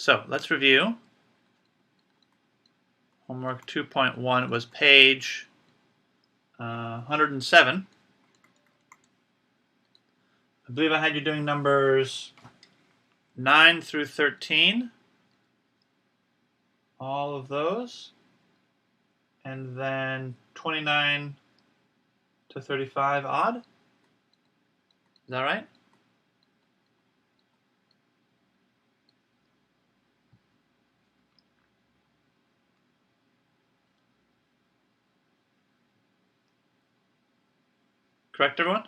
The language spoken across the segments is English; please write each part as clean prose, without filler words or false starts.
So let's review. Homework 2.1 was page 107. I believe I had you doing numbers 9 through 13. All of those. And then 29 to 35 odd. Is that right? Correct, everyone?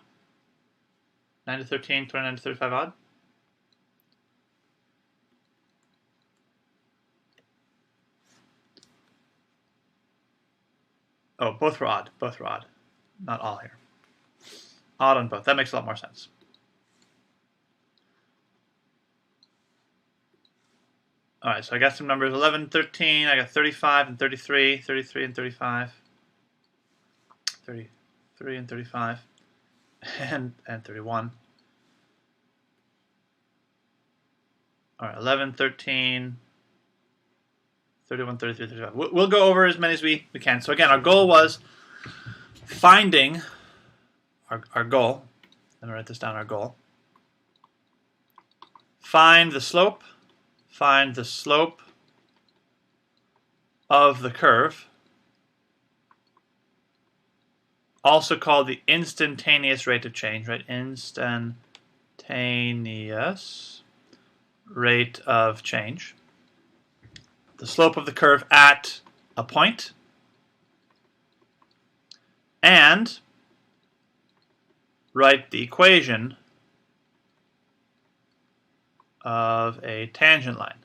9 to 13, 29 to 35 odd? Oh, both were odd. Both were odd. Not all here. Odd on both. That makes a lot more sense. All right, so I got some numbers 11, 13. I got 35 and 33, 33 and 35, 33 and 35, and 31. All right, 11, 13, 31, 33, 35. We'll go over as many as we can. So again, our goal was finding our goal. Let me write this down, our goal. Find the slope of the curve, also called the instantaneous rate of change, right? Instantaneous rate of change. The slope of the curve at a point, and write the equation of a tangent line.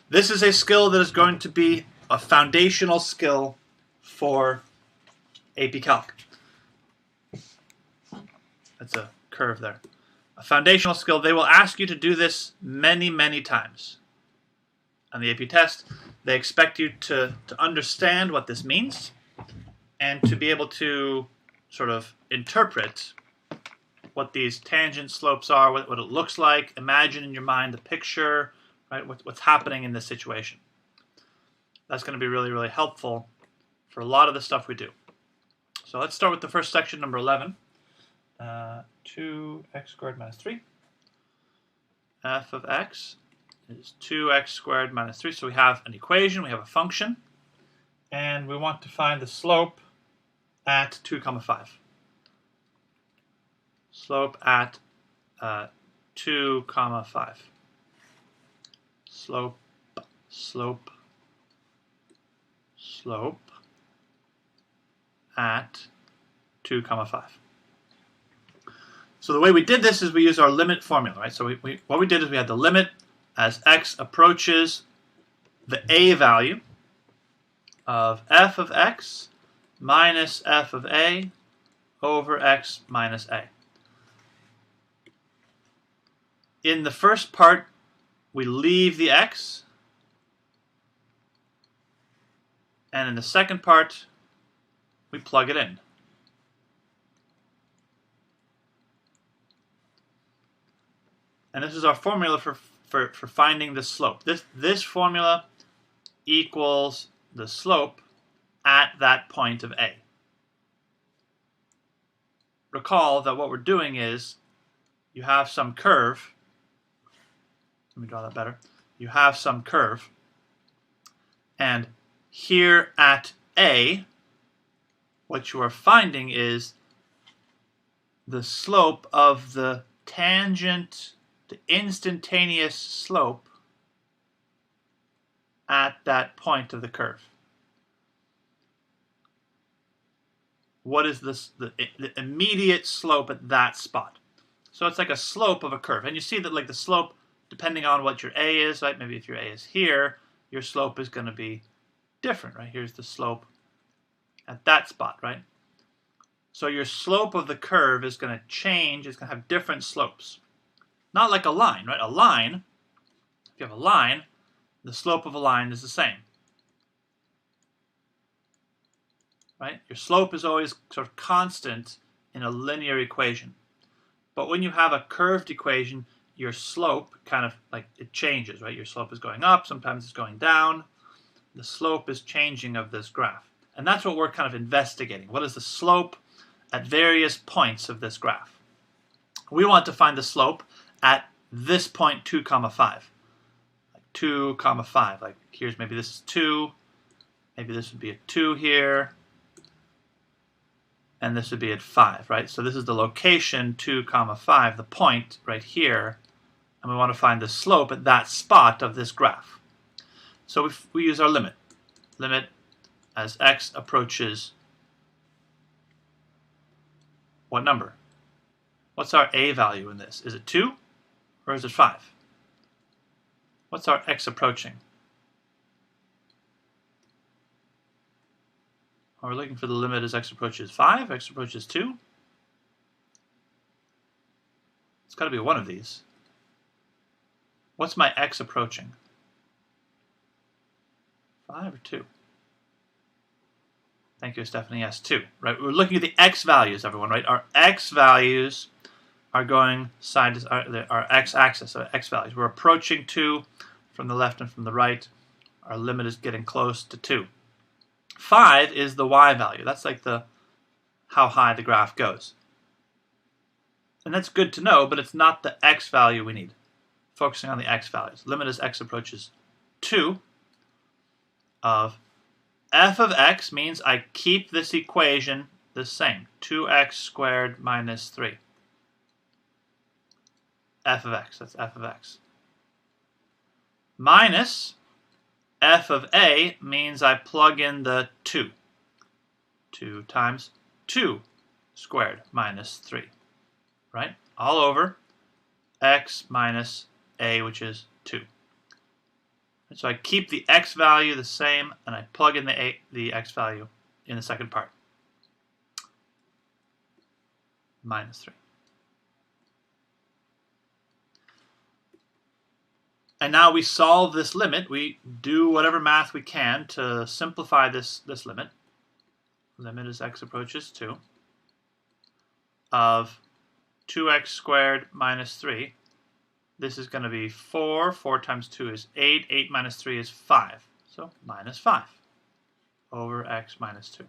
This is a skill that is going to be a foundational skill for AP Calc. That's a curve there. A foundational skill. They will ask you to do this many, many times on the AP test. They expect you to understand what this means and to be able to sort of interpret what these tangent slopes are, what it looks like. Imagine in your mind the picture, right? What's happening in this situation. That's going to be really, really helpful for a lot of the stuff we do. So let's start with the first section, number 11. 2x squared minus 3. F of x is 2x squared minus 3. So we have an equation, we have a function, and we want to find the slope at 2, 5. Slope at 2, 5. Slope at 2, 5. So the way we did this is we use our limit formula, right? So what we did is we had the limit as x approaches the a value of f of x minus f of a over x minus a. In the first part, we leave the x, and in the second part, we plug it in. And this is our formula for finding the slope. This formula equals the slope at that point of A. Recall that what we're doing is you have some curve. Let me draw that better. You have some curve. And here at A, what you are finding is the slope of the tangent, the instantaneous slope at that point of the curve. What is this, the immediate slope at that spot? So it's like a slope of a curve. And you see that like the slope, depending on what your A is, right? Maybe if your A is here, your slope is going to be different, right? Here's the slope at that spot, right? So your slope of the curve is going to change. It's going to have different slopes. Not like a line, right? A line, if you have a line, the slope of a line is the same. Right? Your slope is always sort of constant in a linear equation. But when you have a curved equation, your slope kind of like it changes, right? Your slope is going up, sometimes it's going down. The slope is changing of this graph. And that's what we're kind of investigating. What is the slope at various points of this graph? We want to find the slope at this point 2, 5. Like 2, 5. Like here's maybe this is 2. Maybe this would be a 2 here. And this would be at 5, right? So this is the location 2, 5, the point right here. And we want to find the slope at that spot of this graph. So we use our limit. Limit as x approaches what number? What's our a value in this? Is it 2 or is it 5? What's our x approaching? Well, we're looking for the limit as x approaches 5, x approaches 2. It's got to be one of these. What's my x approaching? 5 or 2? Thank you, Stephanie. Yes, 2. Right. We're looking at the x values, everyone. Right. Our x values are going side to our x-axis. So x values. We're approaching 2 from the left and from the right. Our limit is getting close to 2. 5 is the y value. That's like the how high the graph goes. And that's good to know, but it's not the x value we need. Focusing on the x values. Limit as x approaches 2 of f of x means I keep this equation the same. 2x squared minus 3. F of x. That's f of x. Minus f of a means I plug in the 2. 2 times 2 squared minus 3. Right? All over x minus a, which is 2. So I keep the x value the same, and I plug in the x value in the second part. Minus 3. And now we solve this limit. We do whatever math we can to simplify this limit. Limit as x approaches 2 of 2x squared minus 3. This is going to be 4. 4 times 2 is 8. 8 minus 3 is 5. So minus 5 over x minus 2.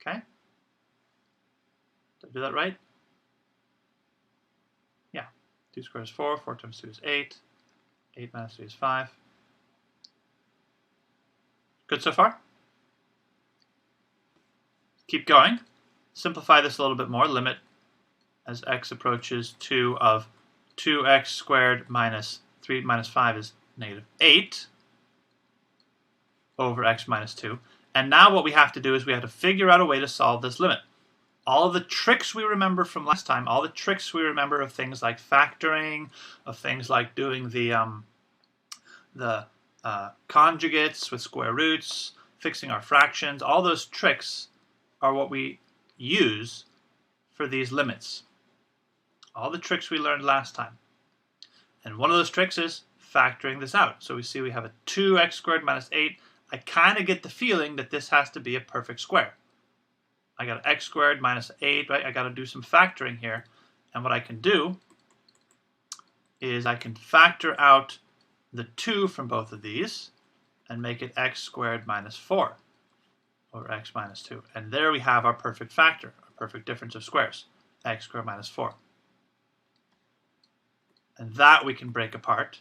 Okay? Did I do that right? Yeah. 2 squared is 4. 4 times 2 is 8. 8 minus 3 is 5. Good so far? Keep going. Simplify this a little bit more. Limit as x approaches 2 of 2x squared minus 3 minus 5 is negative 8 over x minus 2. And now what we have to do is we have to figure out a way to solve this limit. All of the tricks we remember from last time, all the tricks we remember of things like factoring, of things like doing the conjugates with square roots, fixing our fractions, all those tricks are what we use for these limits. All the tricks we learned last time. And one of those tricks is factoring this out. So we see we have a 2x squared minus 8. I kind of get the feeling that this has to be a perfect square. I got x squared minus 8, right? I got to do some factoring here. And what I can do is I can factor out the 2 from both of these and make it x squared minus 4 over x minus 2. And there we have our perfect factor, our perfect difference of squares, x squared minus 4. And that we can break apart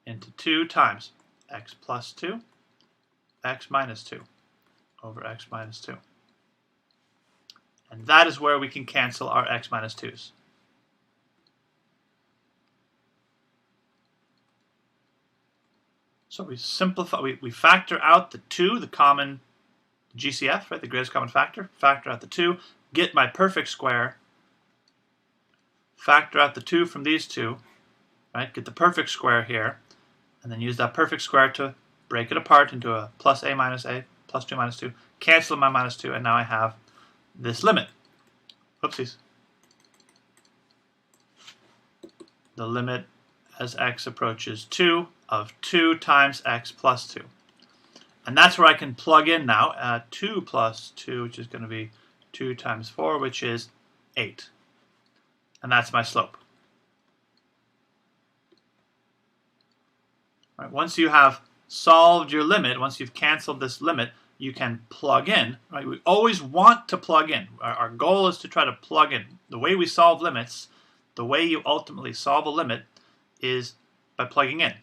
into 2 times x plus 2, x minus 2 over x minus 2. And that is where we can cancel our x minus 2's. So we simplify, we factor out the 2, the common GCF, right, the greatest common factor, factor out the 2, get my perfect square, factor out the 2 from these two, right, get the perfect square here, and then use that perfect square to break it apart into a plus a, plus 2 minus 2, cancel my minus 2, and now I have this limit. Oopsies. The limit as x approaches 2 of 2 times x plus 2. And that's where I can plug in now 2 plus 2, which is going to be 2 times 4, which is 8. And that's my slope. Right, once you have solved your limit, once you've canceled this limit, you can plug in. Right? We always want to plug in. Our goal is to try to plug in. The way we solve limits, the way you ultimately solve a limit is by plugging in.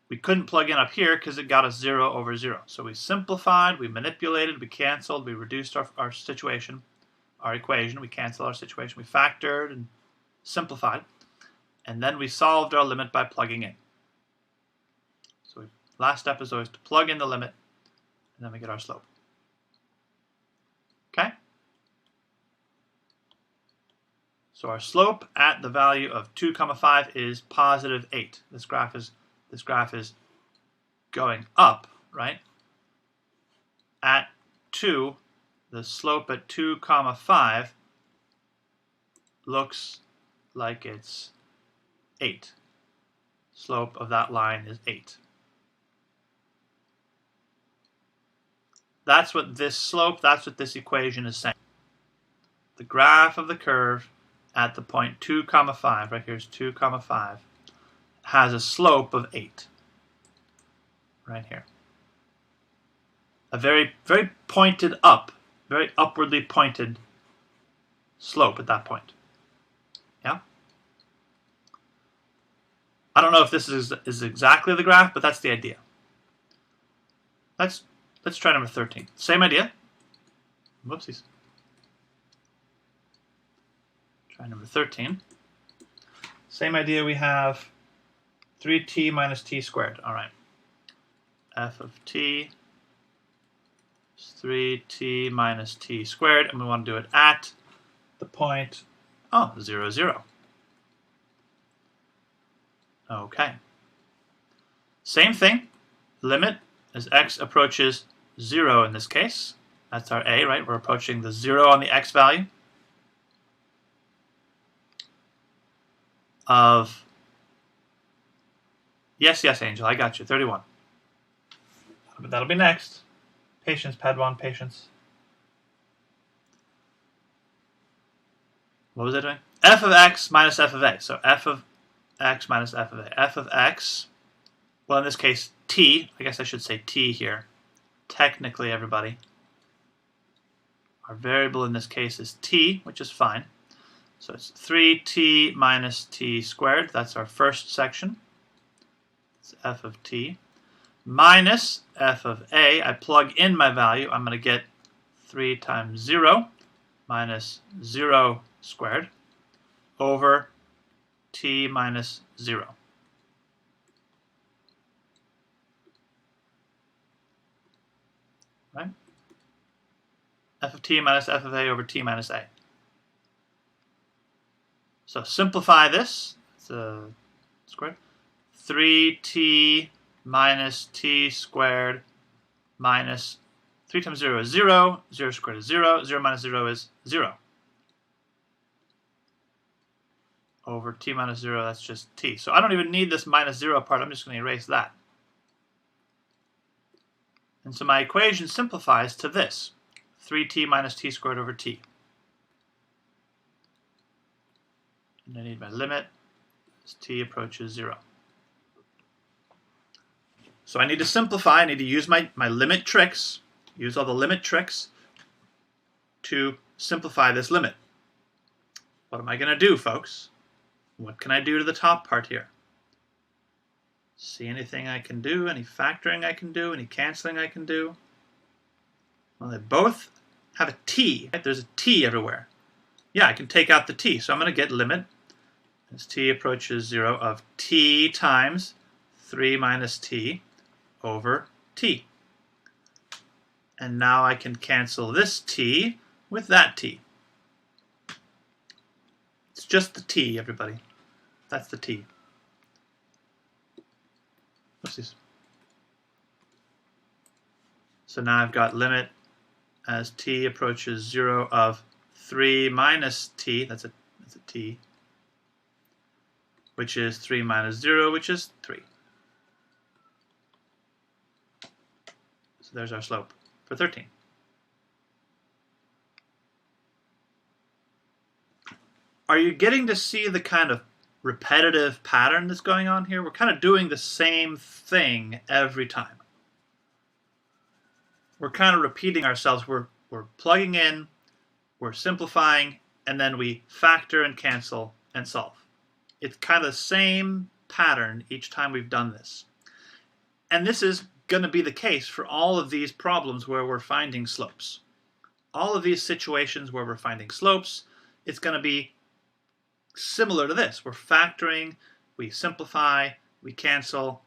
We couldn't plug in up here because it got us 0 over 0. So we simplified, we manipulated, we canceled, we reduced our situation, our equation. We canceled our situation. We factored and simplified. And then we solved our limit by plugging in. So last step is always to plug in the limit, and then we get our slope. Okay? So our slope at the value of 2, 5 is positive 8. This graph is going up, right? At 2, the slope at 2, 5 looks like it's 8. Slope of that line is 8. That's what this slope, that's what this equation is saying. The graph of the curve at the point 2, 5, right here's 2, 5, has a slope of 8. Right here. A very, very pointed up, very upwardly pointed slope at that point. Yeah? I don't know if this is exactly the graph, but that's the idea. Let's try number 13. Same idea. Whoopsies. Try number 13. Same idea, we have 3t minus t squared. All right. F of t is 3t minus t squared, and we want to do it at the point, 0, 0. Okay. Same thing. Limit as x approaches 0 in this case. That's our a, right? We're approaching the 0 on the x value of, yes, Angel, I got you, 31. But that'll be next. Patience, Padawan, patience. What was I doing? F of x minus f of a. So f of x minus f of a. F of x, well, in this case, t. I guess I should say t here. Technically, everybody. Our variable in this case is t, which is fine. So it's 3t minus t squared. That's our first section. It's f of t. Minus f of a. I plug in my value. I'm going to get 3 times 0 minus 0 squared over t minus 0. Right? F of t minus f of a over t minus a. So simplify this. It's a squared. 3t minus t squared minus 3 times 0 is 0. 0 squared is 0. 0 minus 0 is 0. Over t minus 0, that's just t. So I don't even need this minus 0 part. I'm just going to erase that. And so my equation simplifies to this. 3t minus t squared over t. And I need my limit as t approaches 0. So I need to simplify. I need to use my limit tricks, use all the limit tricks to simplify this limit. What am I going to do, folks? What can I do to the top part here? See anything I can do? Any factoring I can do? Any canceling I can do? Well, they both have a t. Right? There's a t everywhere. Yeah, I can take out the t. So I'm going to get limit as t approaches 0 of t times 3 minus t over t. And now I can cancel this t with that t. It's just the t, everybody. That's the t. Oopsies. So now I've got limit as t approaches 0 of 3 minus t, that's a t, which is 3 minus 0, which is 3. So there's our slope for 13. Are you getting to see the kind of repetitive pattern that's going on here? We're kind of doing the same thing every time. We're kind of repeating ourselves. We're plugging in, we're simplifying, and then we factor and cancel and solve. It's kind of the same pattern each time we've done this. And this is going to be the case for all of these problems where we're finding slopes. All of these situations where we're finding slopes, it's going to be similar to this. We're factoring, we simplify, we cancel,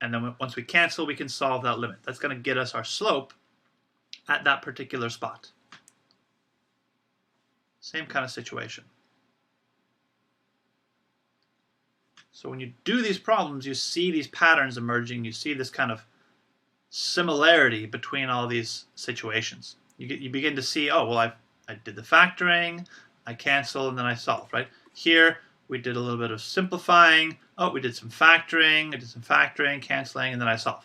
and then once we cancel, we can solve that limit. That's going to get us our slope at that particular spot. Same kind of situation. So when you do these problems, you see these patterns emerging. You see this kind of similarity between all these situations. You begin to see, oh, well, I did the factoring, I cancel, and then I solve, right? Here, we did a little bit of simplifying. Oh, we did some factoring, I did some factoring, canceling, and then I solve.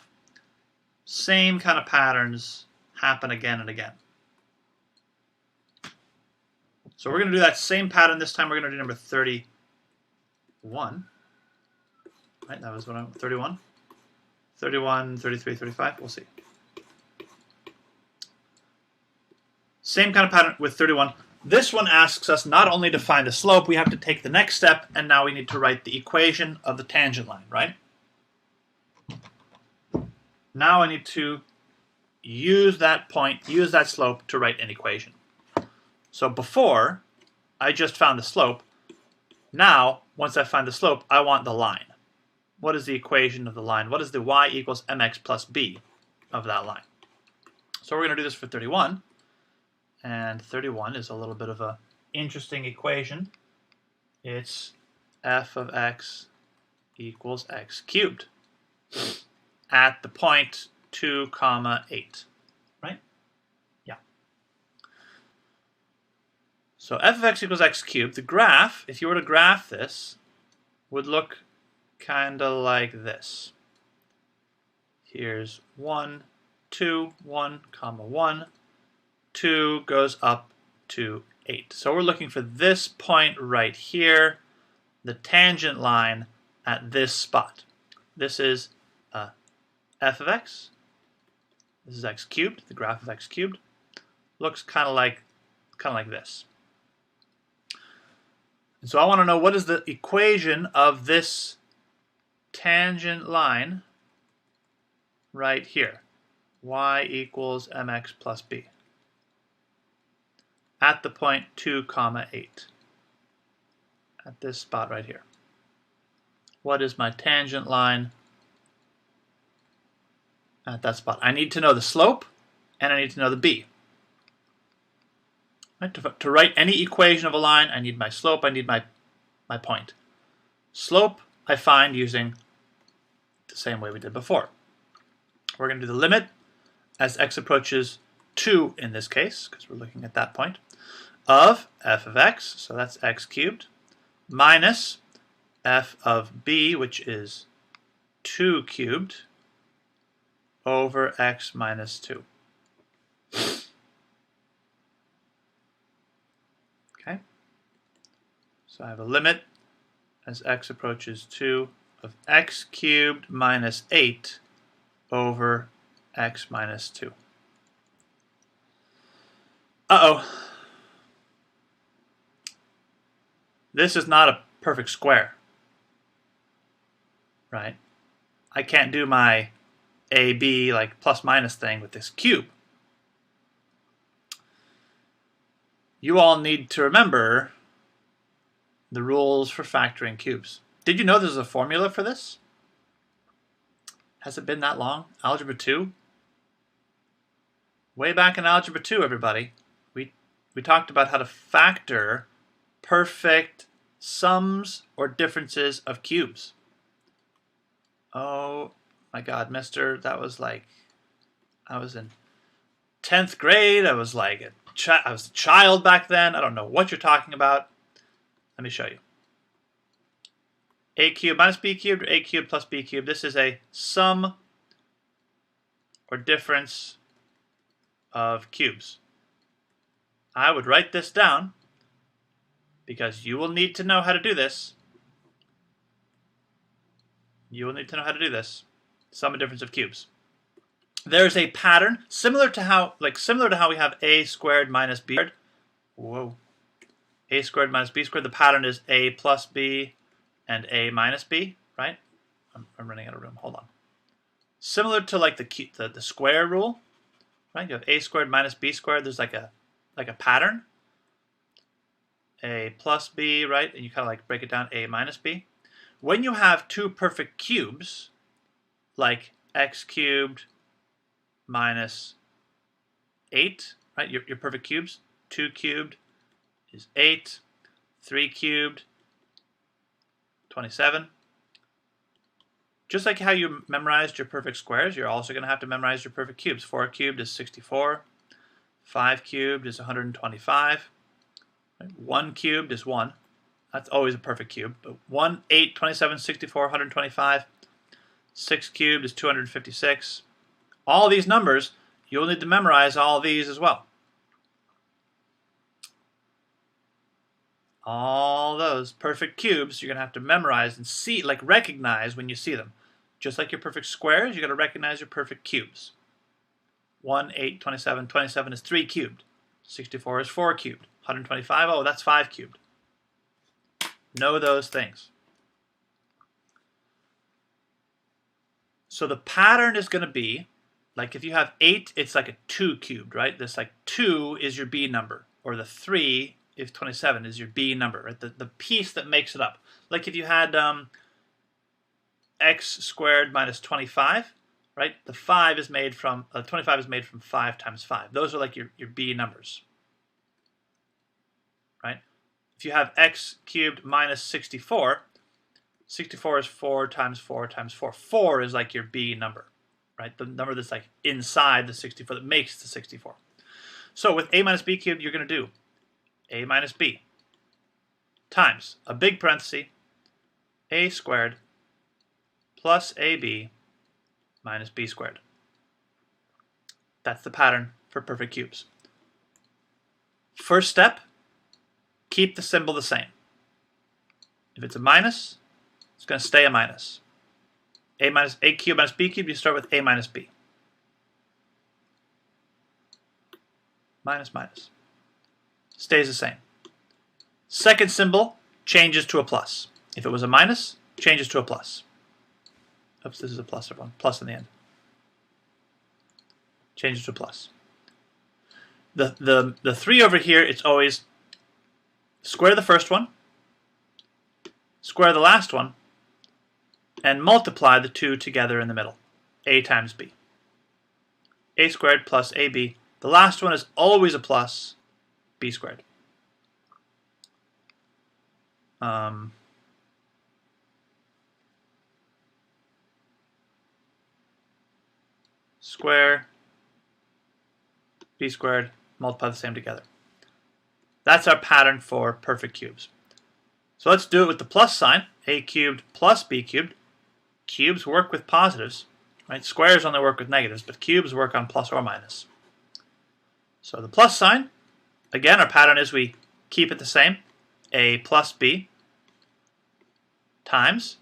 Same kind of patterns happen again and again. So we're going to do that same pattern. This time we're going to do number 31. Right, that was what 31. 31, 33, 35, we'll see. Same kind of pattern with 31. This one asks us not only to find the slope, we have to take the next step, and now we need to write the equation of the tangent line, right? Now I need to use that point, use that slope to write an equation. So before, I just found the slope. Now, once I find the slope, I want the line. What is the equation of the line? What is the y equals mx plus b of that line? So we're going to do this for 31. And 31 is a little bit of an interesting equation. It's f of x equals x cubed at the point 2, 8, right? Yeah. So f of x equals x cubed. The graph, if you were to graph this, would look kind of like this. Here's 1, 2, 1, 1. 2 goes up to 8. So we're looking for this point right here, the tangent line at this spot. This is f of x. This is x cubed, the graph of x cubed. Looks kind of like this. And so I want to know what is the equation of this tangent line right here. Y equals mx plus b. At the point 2, 8. At this spot right here. What is my tangent line at that spot? I need to know the slope, and I need to know the b. Right? To write any equation of a line, I need my slope, I need my point. Slope I find using the same way we did before. We're going to do the limit as x approaches 2 in this case, because we're looking at that point, of f of x, so that's x cubed, minus f of b, which is 2 cubed, over x minus 2. Okay? So I have a limit as x approaches 2 of x cubed minus 8 over x minus 2. Uh-oh. This is not a perfect square, right? I can't do my AB like plus minus thing with this cube. You all need to remember the rules for factoring cubes. Did you know there's a formula for this? Has it been that long? Algebra 2? Way back in Algebra 2, everybody, we talked about how to factor perfect sums or differences of cubes. Oh my God, mister, that was like, I was in 10th grade. I was like, I was a child back then. I don't know what you're talking about. Let me show you. A cubed minus b cubed, or a cubed plus b cubed. This is a sum or difference of cubes. I would write this down because you will need to know how to do this. You will need to know how to do this. Sum and difference of cubes. There's a pattern similar to how we have a squared minus b squared. Whoa. A squared minus b squared. The pattern is a plus b and a minus b, right? I'm running out of room. Hold on. Similar to like the square rule, right? You have a squared minus b squared. There's like a pattern. A plus b, right? And you kind of like break it down, a minus b. When you have two perfect cubes, like x cubed minus 8, right? Your perfect cubes. 2 cubed is 8. 3 cubed, 27. Just like how you memorized your perfect squares, you're also going to have to memorize your perfect cubes. 4 cubed is 64. 5 cubed is 125. 1 cubed is 1. That's always a perfect cube. But 1, 8, 27, 64, 125. 6 cubed is 256. All these numbers, you'll need to memorize all these as well. All those perfect cubes, you're going to have to memorize and see, like recognize when you see them. Just like your perfect squares, you're going to recognize your perfect cubes. 1, 8, 27. 27 is 3 cubed. 64 is 4 cubed. 125, oh, that's 5 cubed. Know those things. So the pattern is going to be, like if you have 8, it's like a 2 cubed, right? This like 2 is your B number, or the 3, if 27 is your B number, right? The piece that makes it up. Like if you had x squared minus 25, right? The 5 is made from, 25 is made from 5 times 5. Those are like your B numbers, right? If you have x cubed minus 64, 64 is 4 times 4 times 4. 4 is like your B number, right? The number that's like inside the 64 that makes the 64. So with a minus b cubed, you're going to do a minus b times a big parenthesis, a squared plus ab minus b squared. That's the pattern for perfect cubes. First step, keep the symbol the same. If it's a minus, it's going to stay a minus. A cubed minus b cubed, you start with a minus b. Minus, minus. Stays the same. Second symbol changes to a plus. If it was a minus, changes to a plus. Oops, this is a plus, everyone. Plus in the end. Changes to a plus. The 3 over here, it's always square the first one, square the last one, and multiply the 2 together in the middle. A times b. A squared plus ab. The last one is always a plus, b squared. Square, b squared, multiply the same together. That's our pattern for perfect cubes. So let's do it with the plus sign. A cubed plus b cubed. Cubes work with positives, right? Squares only work with negatives, but cubes work on plus or minus. So the plus sign, again, our pattern is we keep it the same. A plus b times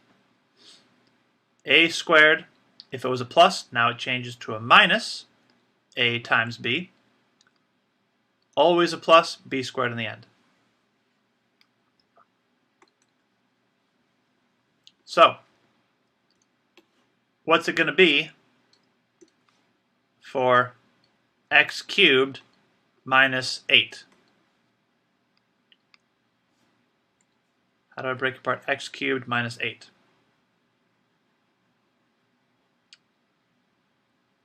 a squared. If it was a plus, now it changes to a minus, a times b. Always a plus, b squared in the end. So, what's it going to be for x cubed minus 8? How do I break apart x cubed minus 8?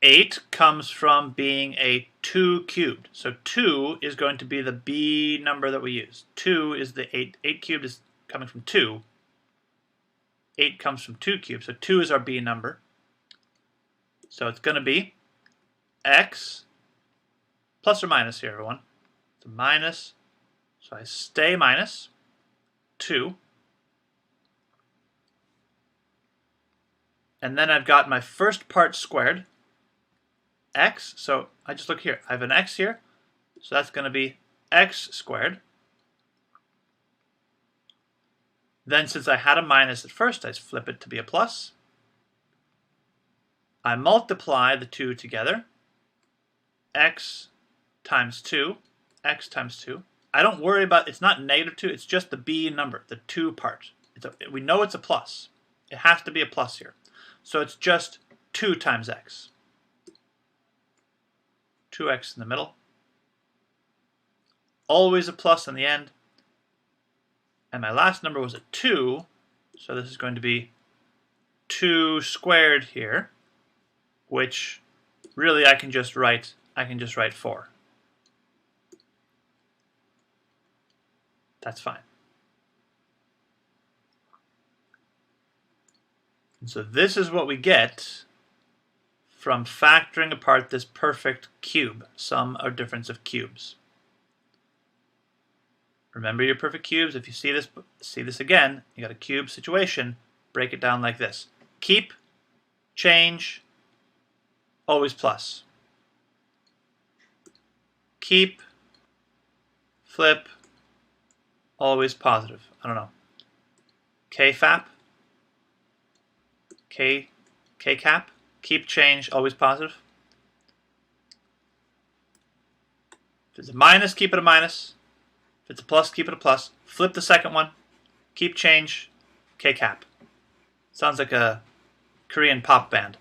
8 comes from being a 2 cubed. So 2 is going to be the B number that we use. 2 is the 8. 8 cubed is coming from 2. 8 comes from 2 cubed. So 2 is our B number. So it's going to be x plus or minus here, everyone. It's a minus. So I stay minus 2. And then I've got my first part squared. X, so I just look here. I have an x here, so that's going to be x squared Then since I had a minus at first, I flip it to be a plus. I multiply the two together. X times 2, x times 2. I don't worry about, it's not negative 2, it's just the b number, the 2 part. We know it's a plus. It has to be a plus here. So it's just 2 times x. 2x in the middle. Always a plus in the end. And my last number was a 2, so this is going to be 2 squared here, which really I can just write 4. That's fine. And so this is what we get from factoring apart this perfect cube, sum or difference of cubes. Remember your perfect cubes. If you see this again, you got a cube situation, break it down like this. Keep, change, always plus. Keep, flip, always positive. I don't know. K-FAP, K-cap, keep, change, always positive. If it's a minus, keep it a minus. If it's a plus, keep it a plus. Flip the second one. Keep, change, K-cap. Sounds like a Korean pop band.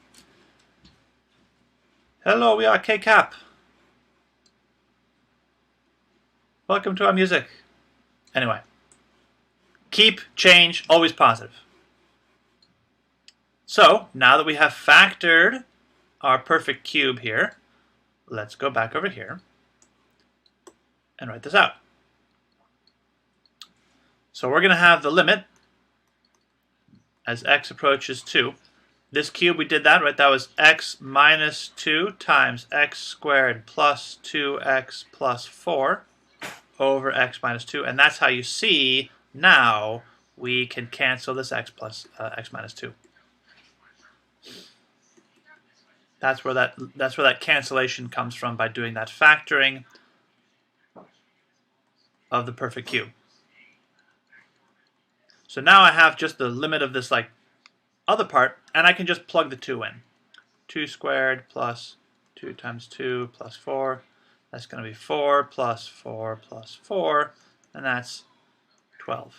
Hello, we are K-cap. Welcome to our music. Anyway. Keep, change, always positive. So, now that we have factored our perfect cube here, let's go back over here and write this out. So we're going to have the limit as x approaches 2. This cube, we did that, right? That was x minus 2 times x squared plus 2x plus 4 over x minus 2. And that's how you see now we can cancel this x plus x minus 2. That's where that cancellation comes from, by doing that factoring of the perfect cube. So now I have just the limit of this other part, and I can just plug the 2 in. 2 squared plus 2 times 2 plus 4. That's going to be 4 plus 4 plus 4, and that's 12.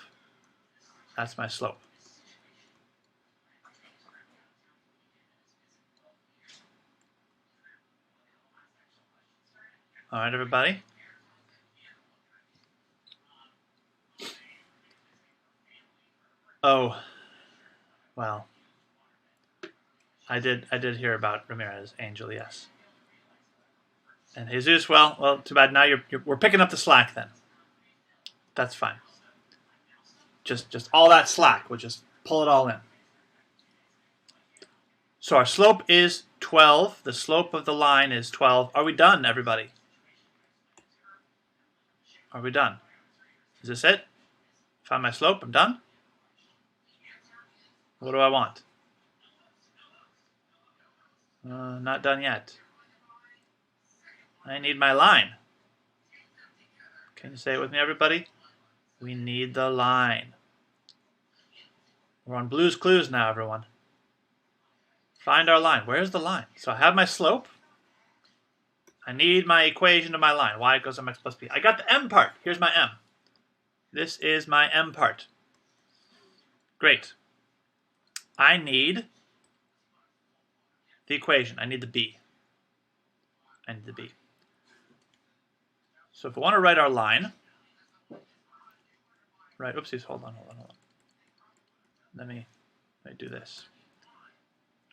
That's my slope. All right, everybody. Oh, well, I did hear about Ramirez Angel, yes. And Jesus, well, too bad. Now we're picking up the slack then. That's fine. Just all that slack, we'll just pull it all in. So our slope is 12. The slope of the line is 12. Are we done, everybody? Are we done? Is this it? Found my slope, I'm done? What do I want? Not done yet. I need my line. Can you say it with me, everybody? We need the line. We're on Blue's Clues now, everyone. Find our line. Where's the line? So I have my slope. I need my equation of my line. Y equals mx plus b. I got the m part. Here's my m. This is my m part. Great. I need the equation. I need the b. I need the b. So if we want to write our line, right, oopsies, hold on. Let me do this.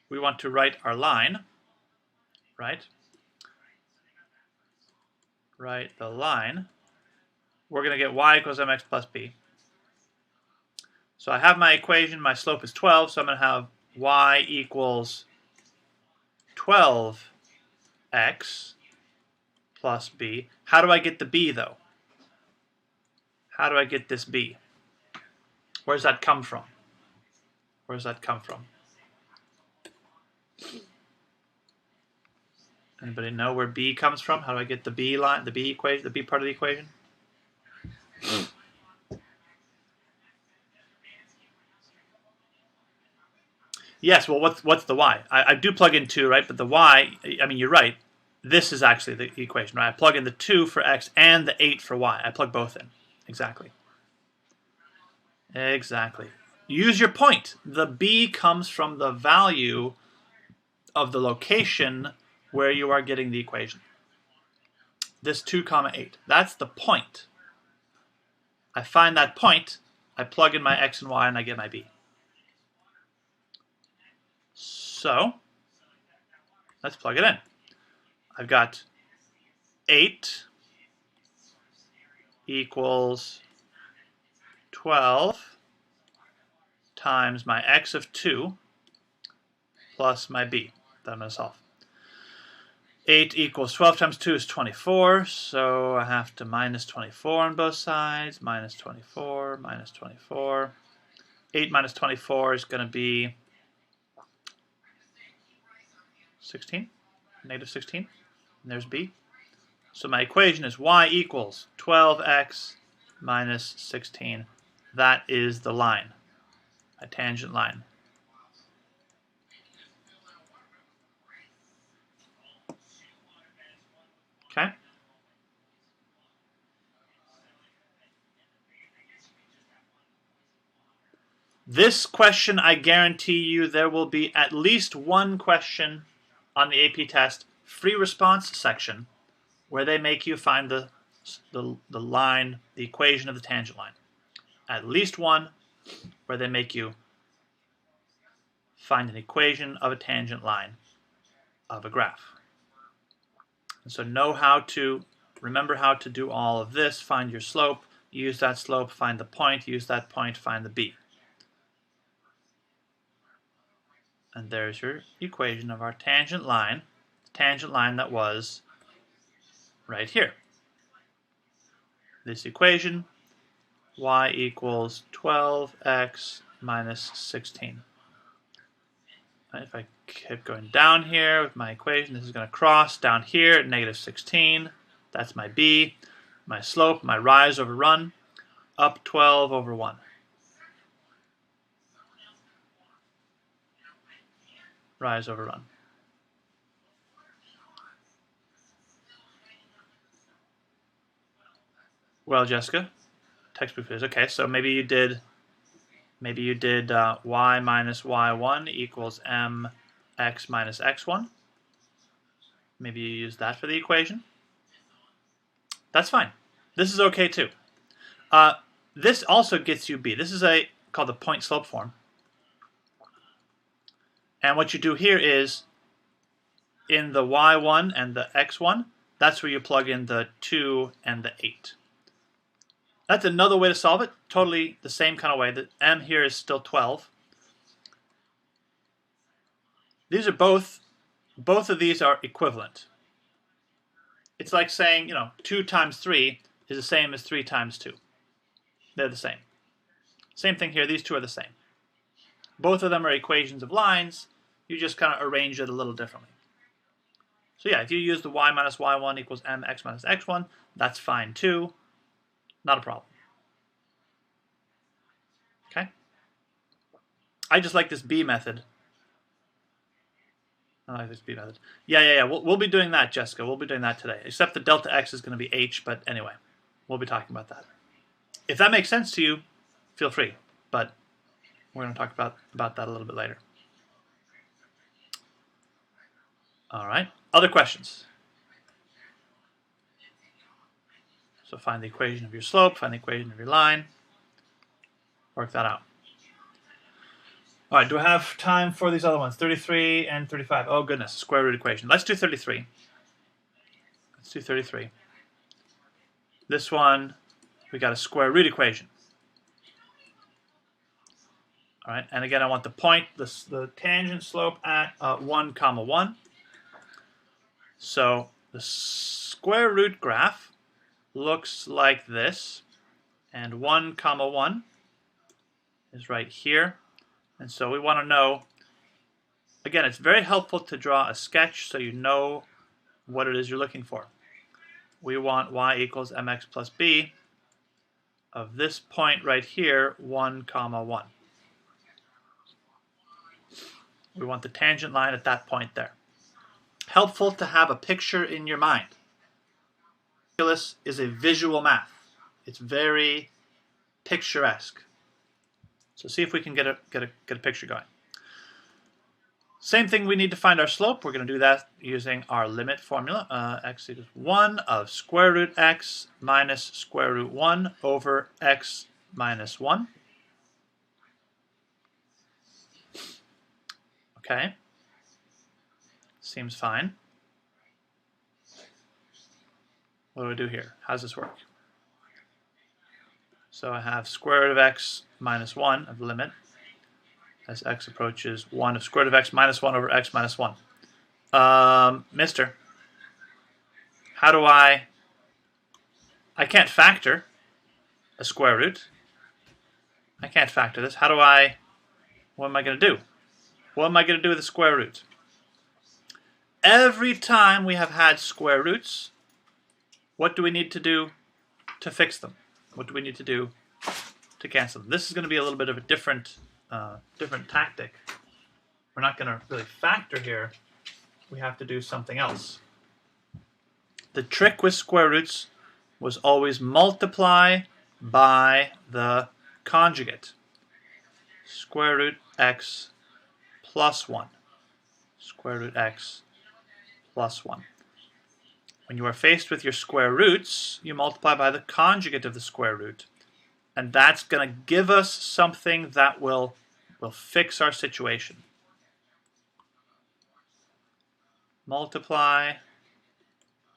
We want to write our line, right? Write the line. We're going to get y equals mx plus b. So I have my equation. My slope is 12, so I'm going to have y equals 12x plus b. How do I get the b, though? How do I get this b? Where does that come from? Where does that come from? Anybody know where b comes from? How do I get the b line, the b equation, the b part of the equation? Yes, well, what's the y? I do plug in 2, right? But the y, I mean, you're right. This is actually the equation, right? I plug in the 2 for x and the 8 for y. I plug both in. Exactly. Exactly. Use your point. The b comes from the value of the location where you are getting the equation. This 2 comma 8. That's the point. I find that point, I plug in my x and y, and I get my b. So, let's plug it in. I've got 8 equals 12 times my x of 2 plus my b that I'm going to solve. 8 equals 12 times 2 is 24, so I have to minus 24 on both sides. Minus 24, minus 24. 8 minus 24 is going to be 16, negative 16. And there's b. So my equation is y equals 12x minus 16. That is the line, a tangent line. Okay? This question, I guarantee you, there will be at least one question on the AP test, free response section, where they make you find the line, the equation of the tangent line. At least one where they make you find an equation of a tangent line of a graph. And so remember how to do all of this. Find your slope, use that slope, find the point, use that point, find the b. And there's your equation of our tangent line that was right here. This equation, y equals 12x minus 16. Right, if I keep going down here with my equation, this is going to cross down here at negative 16. That's my b. My slope, my rise over run, up 12 over 1. Rise over run. Well, Jessica, textbook is okay. So maybe you did y minus y1 equals mx minus x1. Maybe you use that for the equation. That's fine. This is okay too. This also gets you b. This is called the point slope form. And what you do here is, in the y1 and the x1, that's where you plug in the 2 and the 8. That's another way to solve it, totally the same kind of way. The m here is still 12. These are both of these are equivalent. It's like saying, 2 times 3 is the same as 3 times 2. They're the same. Same thing here, these two are the same. Both of them are equations of lines, you just kind of arrange it a little differently. So yeah, if you use the y minus y1 equals mx minus x1, that's fine too. Not a problem. Okay? I just like this b method. I like this b method. Yeah. We'll be doing that, Jessica. We'll be doing that today. Except the delta x is going to be h, but anyway, we'll be talking about that. If that makes sense to you, feel free. But we're going to talk about that a little bit later. All right. Other questions? So find the equation of your slope, find the equation of your line, work that out. All right, do I have time for these other ones? 33 and 35. Oh, goodness, square root equation. Let's do 33. Let's do 33. This one, we got a square root equation. All right, and again, I want the point, the tangent slope at 1, comma 1. So the square root graph looks like this, and 1, comma 1 is right here. And so we want to know, again, it's very helpful to draw a sketch so you know what it is you're looking for. We want y equals mx plus b of this point right here, 1, comma 1. We want the tangent line at that point there. Helpful to have a picture in your mind. Calculus is a visual math. It's very picturesque. So see if we can get a picture going. Same thing, we need to find our slope. We're going to do that using our limit formula. X equals 1 of square root x minus square root 1 over x minus 1. Okay. Seems fine. What do I do here? How does this work? So I have square root of x minus 1 of the limit as x approaches 1 of square root of x minus 1 over x minus 1. Mister, how do I can't factor a square root. I can't factor this. What am I going to do? What am I going to do with a square root? Every time we have had square roots, what do we need to do to fix them? What do we need to do to cancel them? This is going to be a little bit of a different tactic. We're not going to really factor here. We have to do something else. The trick with square roots was always multiply by the conjugate. Square root x plus 1. Square root x plus 1. When you are faced with your square roots, you multiply by the conjugate of the square root. And that's going to give us something that will fix our situation. Multiply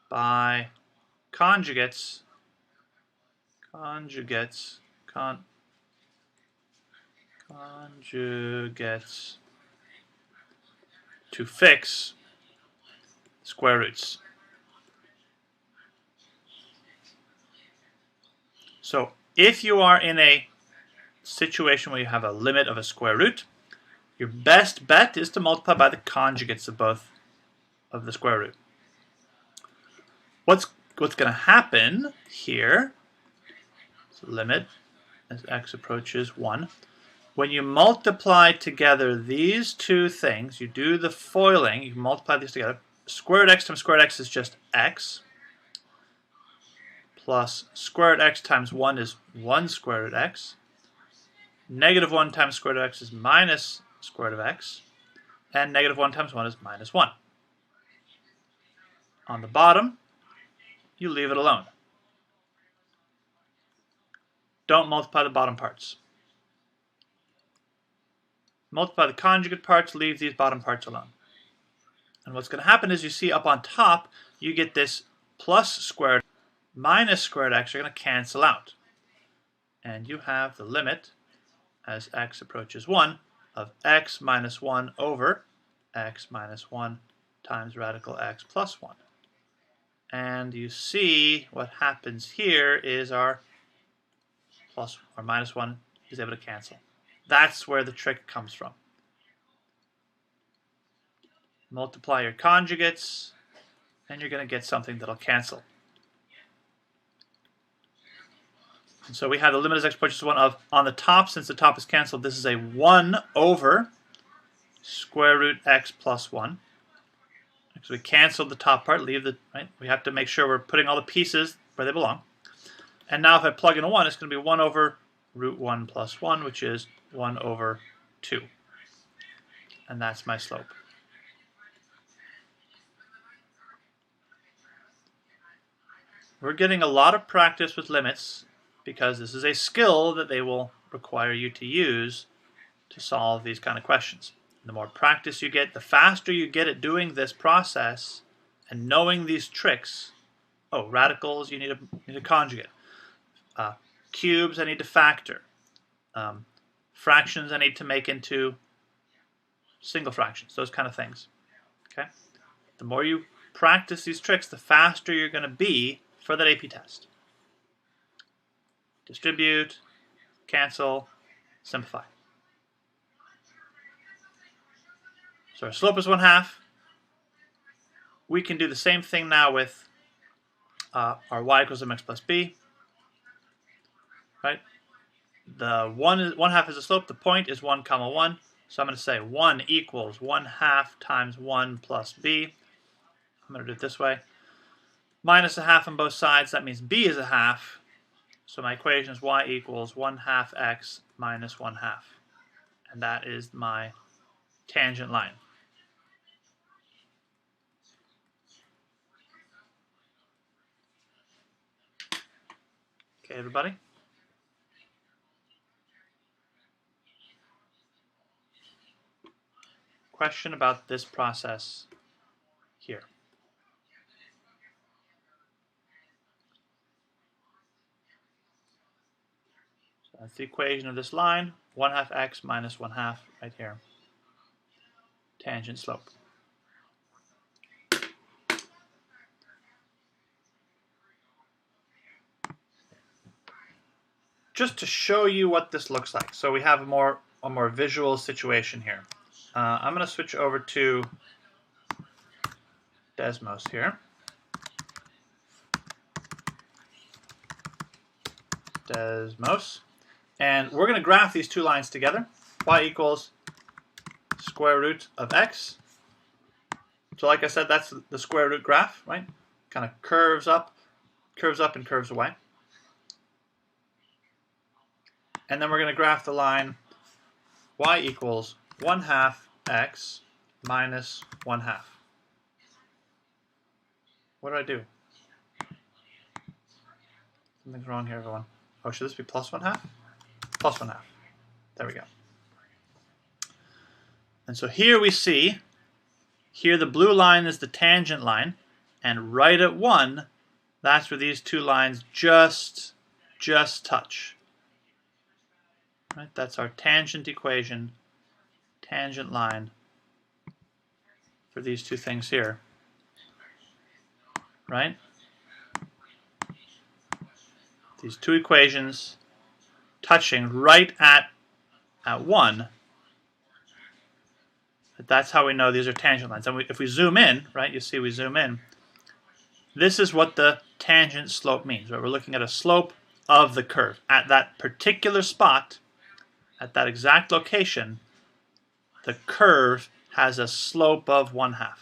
by conjugates to fix square roots. So if you are in a situation where you have a limit of a square root, your best bet is to multiply by the conjugates of both of the square root. What's going to happen here, so limit as x approaches 1, when you multiply together these two things, you do the foiling, you multiply these together, square root x times square root x is just x, plus square root x times 1 is 1 square root x, negative 1 times square root of x is minus square root of x, and negative 1 times 1 is minus 1. On the bottom, you leave it alone. Don't multiply the bottom parts. Multiply the conjugate parts, leave these bottom parts alone. And what's going to happen is you see up on top, you get this plus square root minus square root x are going to cancel out. And you have the limit as x approaches 1 of x minus 1 over x minus 1 times radical x plus 1. And you see what happens here is our plus or minus 1 is able to cancel. That's where the trick comes from. Multiply your conjugates, and you're going to get something that'll cancel. And so we have the limit as x approaches 1 of, on the top, since the top is canceled, this is a 1 over square root x plus 1. So we canceled the top part, leave the, right? We have to make sure we're putting all the pieces where they belong. And now if I plug in a 1, it's going to be 1 over root 1 plus 1, which is 1 over 2. And that's my slope. We're getting a lot of practice with limits because this is a skill that they will require you to use to solve these kind of questions. The more practice you get, the faster you get at doing this process and knowing these tricks. Oh, radicals, you need a conjugate. Cubes, I need to factor. Fractions, I need to make into single fractions, those kind of things. Okay? The more you practice these tricks, the faster you're going to be for that AP test. Distribute, cancel, simplify. So our slope is 1/2. We can do the same thing now with our y equals mx plus b. Right? The 1/2 is the slope. The point is 1, 1. So I'm going to say 1 equals 1/2 times 1 plus b. I'm going to do it this way. Minus a half on both sides, that means b is a half. So my equation is y equals 1/2 x minus 1/2. And that is my tangent line. Okay, everybody? Question about this process here. So that's the equation of this line, 1/2 x minus 1/2 right here. Tangent slope. Just to show you what this looks like. So we have a more visual situation here. I'm going to switch over to Desmos here. Desmos. And we're going to graph these two lines together. Y equals square root of x. So like I said, that's the square root graph, right? Kind of curves up and curves away. And then we're going to graph the line y equals 1/2 x minus 1/2. What do I do? Something's wrong here, everyone. Oh, should this be plus 1/2? Plus 1/2. There we go. And so here we see, here the blue line is the tangent line, and right at 1, that's where these two lines just touch. Right? That's our tangent equation, tangent line for these two things here. Right? These two equations touching right at 1. That's how we know these are tangent lines. And if we zoom in, right, you see we zoom in, this is what the tangent slope means. Right? We're looking at a slope of the curve. At that particular spot, at that exact location, the curve has a slope of 1/2.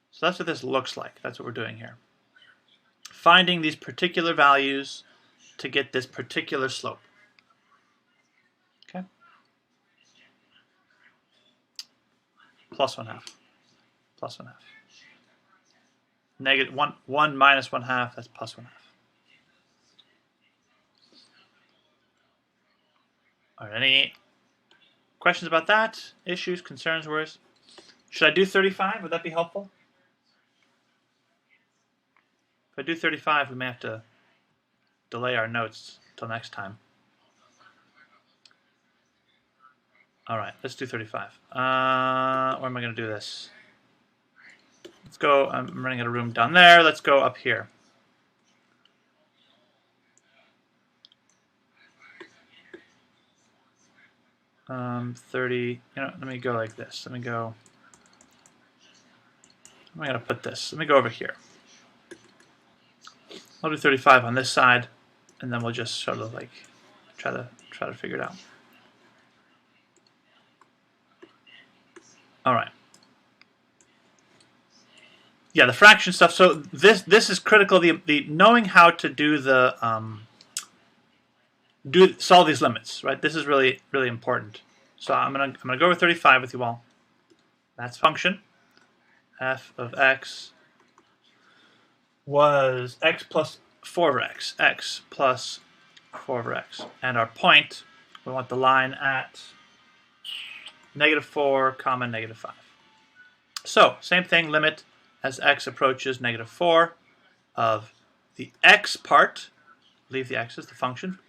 So that's what this looks like. That's what we're doing here. Finding these particular values to get this particular slope. Okay? Plus 1/2. Plus 1/2. Negative 1 minus 1/2, that's plus 1/2. All right, any questions about that? Issues, concerns, worries? Should I do 35? Would that be helpful? If I do 35, we may have to delay our notes till next time. All right, let's do 35. Where am I going to do this? Let's go. I'm running out of room down there. Let's go up here. Um, 30. You know, let me go like this. Let me go. I'm going to put this. Let me go over here. I'll do 35 on this side, and then we'll just sort of like try to figure it out. All right. Yeah, the fraction stuff. So this is critical. The knowing how to do the solve these limits, right? This is really important. So I'm gonna go over 35 with you all. That's function f of x was x plus 4 over x. X plus 4 over x. And our point, we want the line at -4, comma -5. So same thing, limit as x approaches -4 of the x part, leave the x's, the function,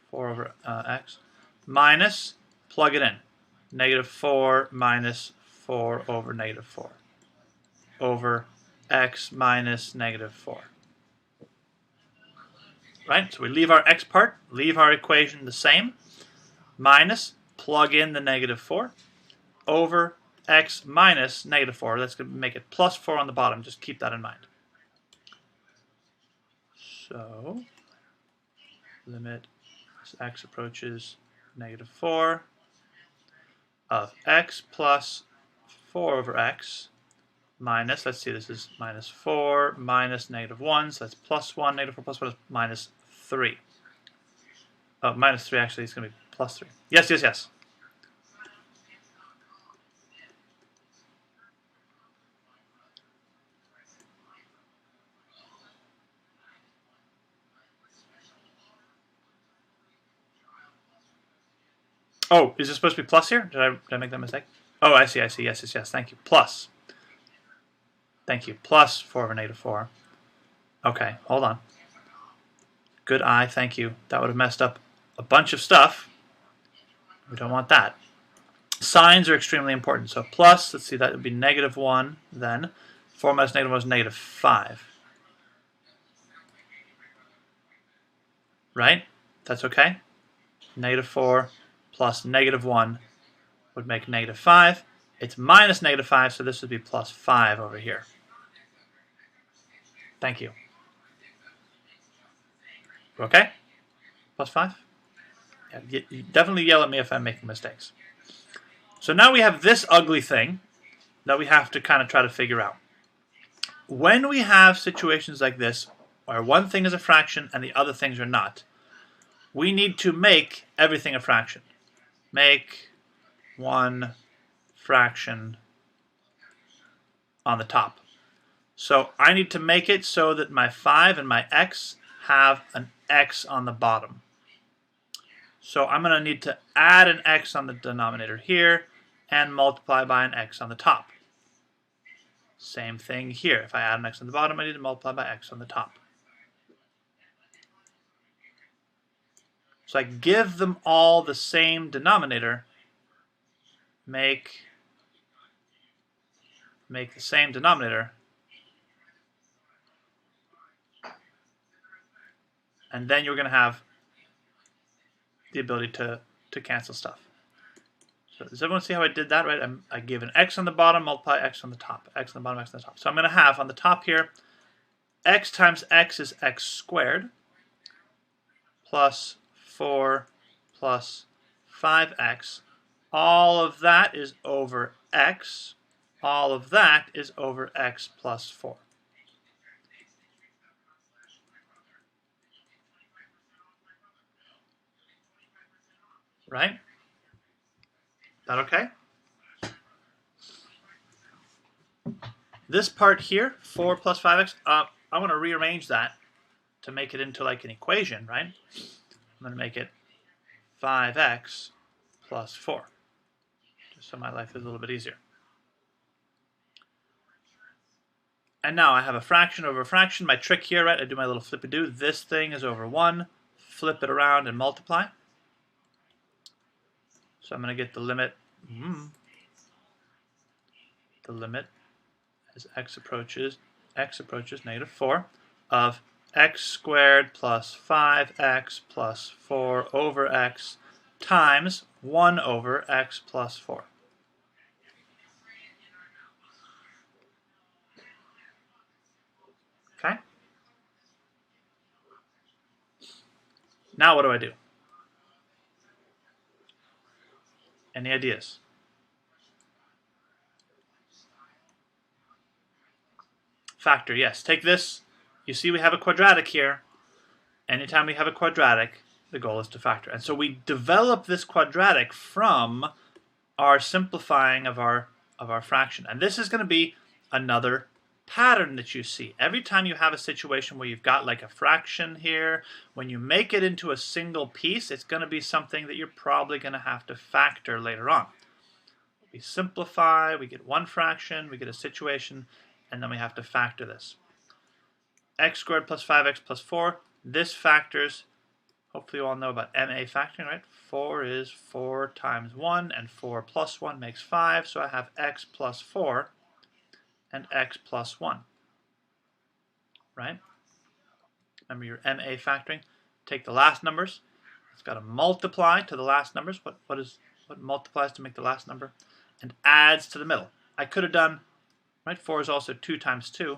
4 over x, minus, plug it in, -4 minus 4 over -4, over x minus -4. Right, so we leave our x part, leave our equation the same, minus, plug in the -4, over x minus -4. That's going to make it plus 4 on the bottom. Just keep that in mind. So, limit as x approaches negative 4 of x plus 4 over x minus, let's see, this is minus 4 minus negative 1, so that's plus 1, negative 4 plus 1 is minus 3. Oh, minus 3 actually is going to be plus 3. Yes, yes, yes. Oh, is this supposed to be plus here? Did I make that mistake? Oh, I see, I see. Yes, yes, yes. Thank you. Plus. Thank you. Plus 4 over negative 4. Okay, hold on. Good eye, thank you. That would have messed up a bunch of stuff. We don't want that. Signs are extremely important. So plus, let's see, that would be negative 1 then. 4 minus negative 1 is negative 5. Right? That's okay? Negative 4 plus negative 1 would make negative 5. It's minus negative 5, so this would be plus 5 over here. Thank you. Okay? Plus 5? Yeah, you definitely yell at me if I'm making mistakes. So now we have this ugly thing that we have to kind of try to figure out. When we have situations like this, where one thing is a fraction and the other things are not, we need to make everything a fraction. Make one fraction on the top. So I need to make it so that my 5 and my x have an x on the bottom. So I'm going to need to add an x on the denominator here and multiply by an x on the top. Same thing here. If I add an x on the bottom, I need to multiply by x on the top. So I give them all the same denominator, make the same denominator, and then you're going to have the ability to cancel stuff. So does everyone see how I did that, right? I gave an x on the bottom, multiply x on the top, x on the bottom, x on the top. So I'm going to have on the top here, x times x is x squared, plus 4 plus 5x. All of that is over x. All of that is over x plus 4. Right? Is that okay? This part here, 4 plus 5x, I want to rearrange that to make it into like an equation, right? I'm going to make it 5x plus 4, just so my life is a little bit easier. And now I have a fraction over a fraction. My trick here, right, I do my little flippy-do. This thing is over 1. Flip it around and multiply. So I'm going to get the limit. The limit as x approaches negative 4 of x squared plus 5x plus 4 over x times 1 over x plus 4. Okay? Now what do I do? Any ideas? Factor, yes. Take this. You see we have a quadratic here. Anytime we have a quadratic, the goal is to factor. And so we develop this quadratic from our simplifying of our fraction. And this is going to be another pattern that you see. Every time you have a situation where you've got like a fraction here, when you make it into a single piece, it's going to be something that you're probably going to have to factor later on. We simplify, we get one fraction, we get a situation, and then we have to factor this. X squared plus 5x plus 4, this factors, hopefully you all know about MA factoring, right? 4 is 4 times 1, and 4 plus 1 makes 5, so I have x plus 4 and x plus 1, right? Remember your MA factoring. Take the last numbers. It's got to multiply to the last numbers. What multiplies to make the last number? And adds to the middle. I could have done, right, 4 is also 2 times 2,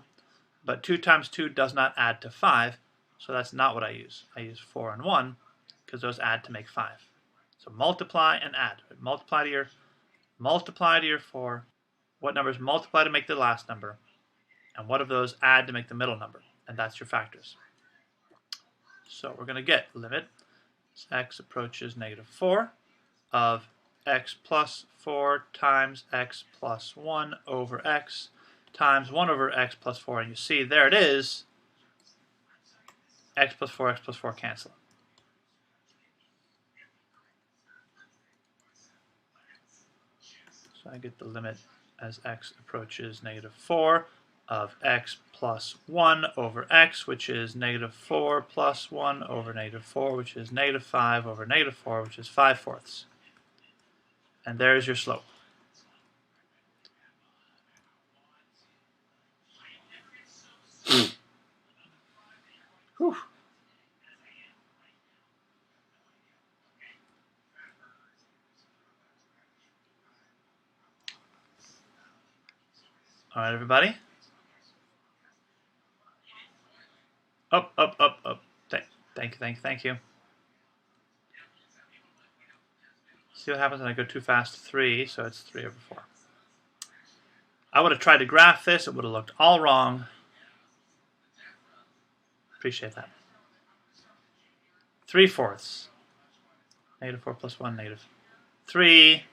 but 2 times 2 does not add to 5, so that's not what I use. I use 4 and 1 because those add to make 5. So multiply and add. Multiply to your 4. What numbers multiply to make the last number? And what of those add to make the middle number? And that's your factors. So we're going to get limit as x approaches -4 of x plus 4 times x plus 1 over x times 1 over x plus 4. And you see, there it is. X plus 4 cancel. So I get the limit as x approaches -4 of x plus 1 over x, which is -4 plus 1 over -4, which is -5 over -4, which is 5/4. And there's your slope. Whew. All right, everybody. Up. Thank you. See what happens when I go too fast? 3, so it's 3 over 4. I would have tried to graph this. It would have looked all wrong. Appreciate that. 3/4. -4 plus 1, -3.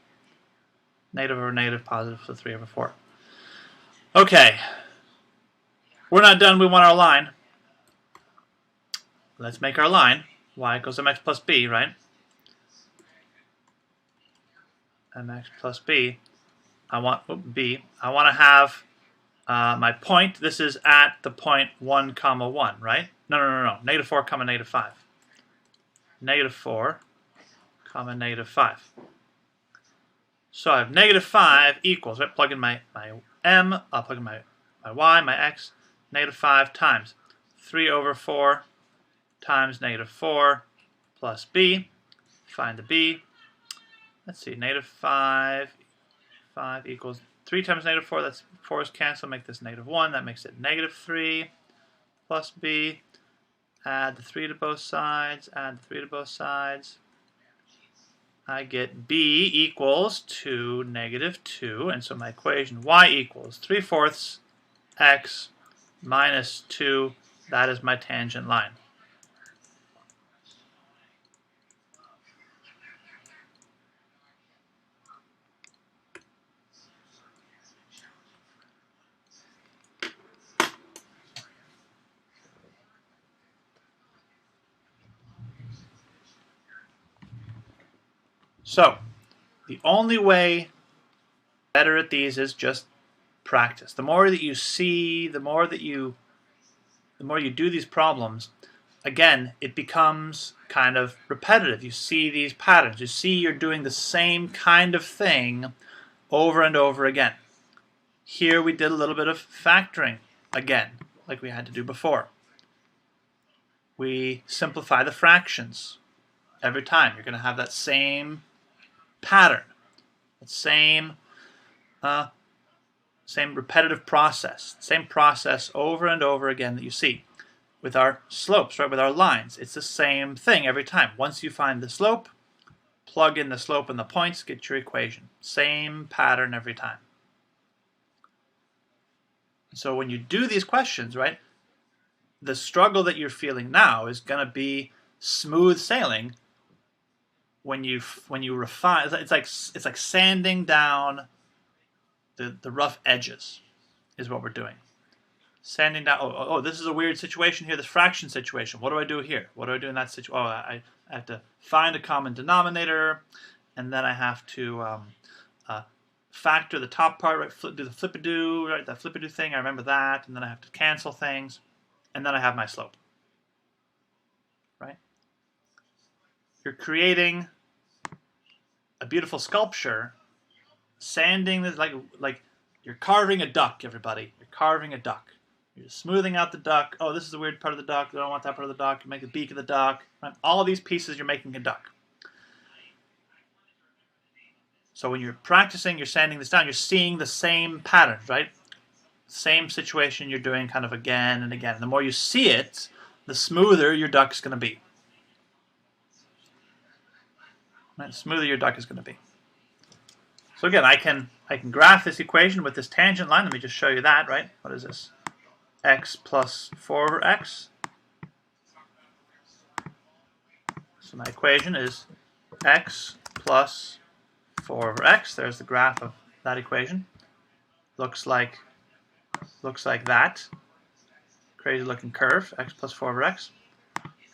Negative over negative, positive, so 3 over 4. Okay. We're not done. We want our line. Let's make our line. Y equals mx plus b, right? Mx plus b. I want to have my point. This is at the point 1, comma 1, right? No. -4, comma -5. -4, comma -5. So I have -5 equals, right? Plug in my m, I'll plug in my y, my x, -5 times 3 over 4 times -4 plus b. Find the b. Let's see, -5 equals 3 times -4, that's 4's cancel, make this -1, that makes it -3 plus b. Add the 3 to both sides, I get b equals to -2, and so my equation y equals 3/4 x minus 2, that is my tangent line. So, the only way better at these is just practice. The more that you see, the more you do these problems, again, it becomes kind of repetitive. You see these patterns. You see you're doing the same kind of thing over and over again. Here we did a little bit of factoring again, like we had to do before. We simplify the fractions every time. You're going to have that same pattern, that same repetitive process, same process over and over again that you see with our slopes, right? With our lines, it's the same thing every time. Once you find the slope, plug in the slope and the points, get your equation. Same pattern every time. So when you do these questions, right, the struggle that you're feeling now is going to be smooth sailing when you refine. It's like sanding down the rough edges is what we're doing. Sanding down. Oh, this is a weird situation here. This fraction situation. What do I do here? What do I do in that situation? Oh, I have to find a common denominator, and then I have to factor the top part. Right? Do the flip-a-do. Right? That flip-a-do thing. I remember that, and then I have to cancel things, and then I have my slope. Right? You're creating a beautiful sculpture. Sanding this like you're carving a duck, everybody. You're carving a duck. You're smoothing out the duck. Oh, this is the weird part of the duck. I don't want that part of the duck. You make the beak of the duck. Right? All of these pieces, you're making a duck. So when you're practicing, you're sanding this down. You're seeing the same patterns, right? Same situation you're doing kind of again and again. The more you see it, the smoother your duck's going to be. right, the smoother your duck is going to be. So again, I can graph this equation with this tangent line. Let me just show you that, right? What is this? X plus 4 over x. So my equation is x plus 4 over x. There's the graph of that equation. Looks like that. Crazy looking curve, x plus 4 over x.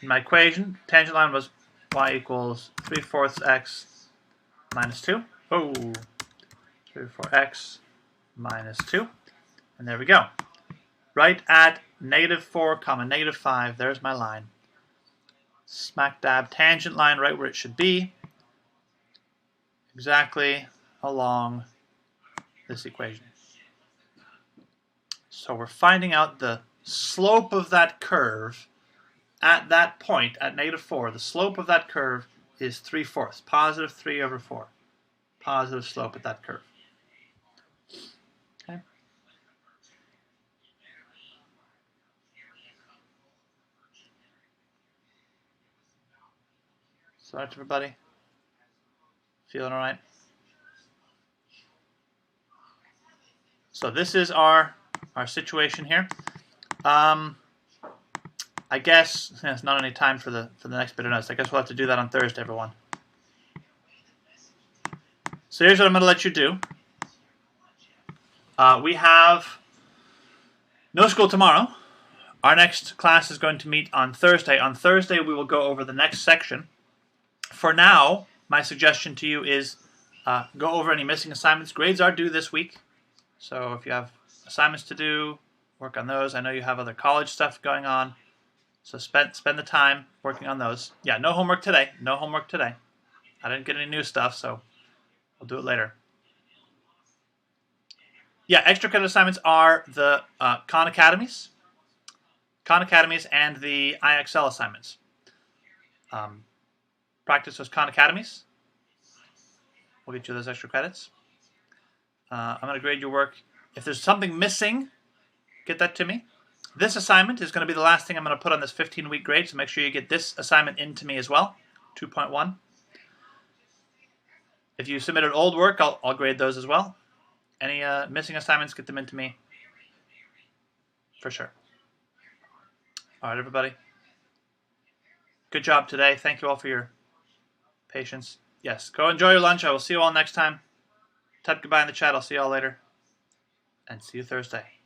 And my equation, tangent line was y equals 3/4 x minus 2. Oh, 3/4 x minus 2. And there we go. Right at -4 comma -5, there's my line. Smack dab tangent line right where it should be. Exactly along this equation. So we're finding out the slope of that curve at that point, at -4. The slope of that curve is 3/4, positive 3/4. Positive slope at that curve. Okay. So that's everybody. Feeling all right? So this is our situation here. I guess it's not any time for the next bit of notes. I guess we'll have to do that on Thursday, everyone. So here's what I'm going to let you do. We have no school tomorrow. Our next class is going to meet on Thursday. On Thursday, we will go over the next section. For now, my suggestion to you is go over any missing assignments. Grades are due this week. So if you have assignments to do, work on those. I know you have other college stuff going on. So spend the time working on those. Yeah, no homework today. No homework today. I didn't get any new stuff, so I'll do it later. Yeah, extra credit assignments are the Khan Academies and the IXL assignments. Practice those Khan Academies. We'll get you those extra credits. I'm going to grade your work. If there's something missing, get that to me. This assignment is going to be the last thing I'm going to put on this 15-week grade, so make sure you get this assignment into me as well, 2.1. If you submitted old work, I'll grade those as well. Any missing assignments, get them into me for sure. All right, everybody. Good job today. Thank you all for your patience. Yes, go enjoy your lunch. I will see you all next time. Type goodbye in the chat. I'll see you all later. And see you Thursday.